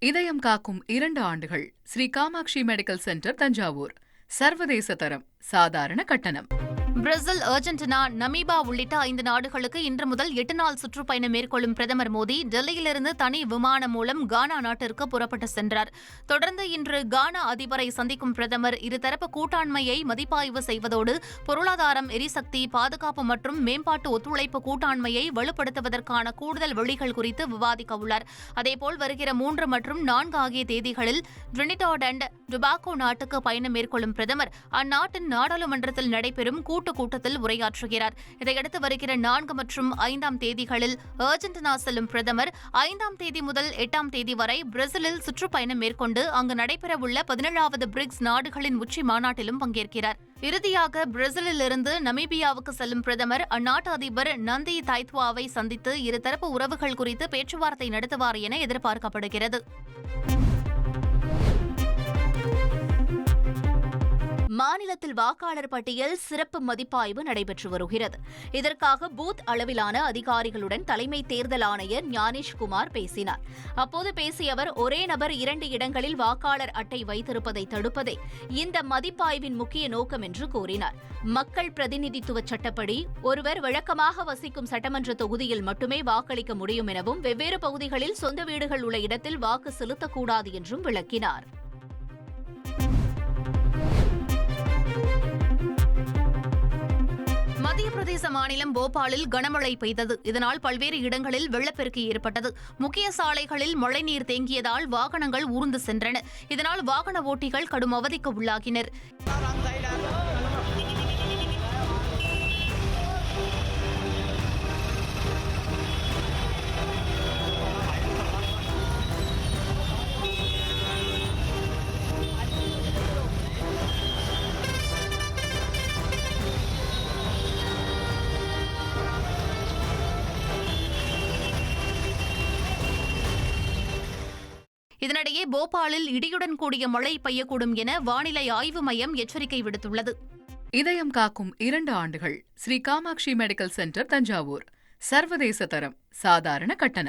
இதயம் காக்கும் 2 ஆண்டுகள். Shri Kamakshi medical centre, Thanjavur. சர்வதேச தரம், சாதாரண கட்டணம். பிரேசில், அர்ஜென்டினா, நமீபா உள்ளிட்ட 5 நாடுகளுக்கு இன்று முதல் 8 நாள் சுற்றுப்பயணம் மேற்கொள்ளும் பிரதமர் மோடி டெல்லியிலிருந்து தனி விமானம் மூலம் கானா நாட்டிற்கு புறப்பட்டு சென்றார். தொடர்ந்து இன்று கானா அதிபரை சந்திக்கும் பிரதமர் இருதரப்பு கூட்டாண்மையை மதிப்பாய்வு செய்வதோடு பொருளாதாரம், எரிசக்தி, பாதுகாப்பு மற்றும் மேம்பாட்டு ஒத்துழைப்பு கூட்டாண்மையை வலுப்படுத்துவதற்கான கூடுதல் வழிகள் குறித்து விவாதிக்க உள்ளார். அதேபோல் வருகிற 3 மற்றும் 4 ஆகிய தேதிகளில் டிரினிடாட் அண்ட் டொபாகோ நாட்டுக்கு பயணம் மேற்கொள்ளும் பிரதமர் அந்நாட்டின் நாடாளுமன்றத்தில் நடைபெறும் கூட்டத்தில் உரையாற்றுகிறார். இதையடுத்து வருகிற 4 மற்றும் 5 தேதிகளில் அர்ஜென்டினா செல்லும் பிரதமர் 5 தேதி முதல் 8 தேதி வரை பிரேசிலில் சுற்றுப்பயணம் மேற்கொண்டு அங்கு நடைபெறவுள்ள 17வது பிரிக்ஸ் நாடுகளின் உச்சி மாநாட்டிலும் பங்கேற்கிறார். இறுதியாக பிரேசிலிலிருந்து நமீபியாவுக்கு செல்லும் பிரதமர் அந்நாட்டு அதிபர் நந்தி தைத்வாவை சந்தித்து இருதரப்பு உறவுகள் குறித்து பேச்சுவார்த்தை நடத்துவார் என எதிர்பார்க்கப்படுகிறது. மாநிலத்தில் வாக்காளர் பட்டியல் சிறப்பு மதிப்பாய்வு நடைபெற்று வருகிறது. இதற்காக பூத் அளவிலான அதிகாரிகளுடன் தலைமை தேர்தல் ஆணையர் ஞானேஷ்குமார் பேசினார். அப்போது பேசிய அவர், ஒரே நபர் 2 இடங்களில் வாக்காளர் அட்டை வைத்திருப்பதை தடுப்பதே இந்த மதிப்பாய்வின் முக்கிய நோக்கம் என்று கூறினார். மக்கள் பிரதிநிதித்துவ சட்டப்படி ஒருவர் வழக்கமாக வசிக்கும் சட்டமன்ற தொகுதியில் மட்டுமே வாக்களிக்க முடியும் எனவும், வெவ்வேறு பகுதிகளில் சொந்த வீடுகள் உள்ள இடத்தில் வாக்கு செலுத்தக்கூடாது என்றும் விளக்கினார். மத்திய பிரதேச மாநிலம் போபாலில் கனமழை பெய்தது. இதனால் பல்வேறு இடங்களில் வெள்ளப்பெருக்கு ஏற்பட்டது. முக்கிய சாலைகளில் மழைநீர் தேங்கியதால் வாகனங்கள் ஊர்ந்து சென்றன. இதனால் வாகன ஓட்டிகள் கடும் அவதிக்கு உள்ளாகினர். இதனிடையே போபாலில் இடியுடன் கூடிய மழை பெய்யக்கூடும் என வானிலை ஆய்வு மையம் எச்சரிக்கை விடுத்துள்ளது. இதயம் காக்கும் 2 ஆண்டுகள். Shri Kamakshi medical centre, Thanjavur. சர்வதேச தரம், சாதாரண கட்டணம்.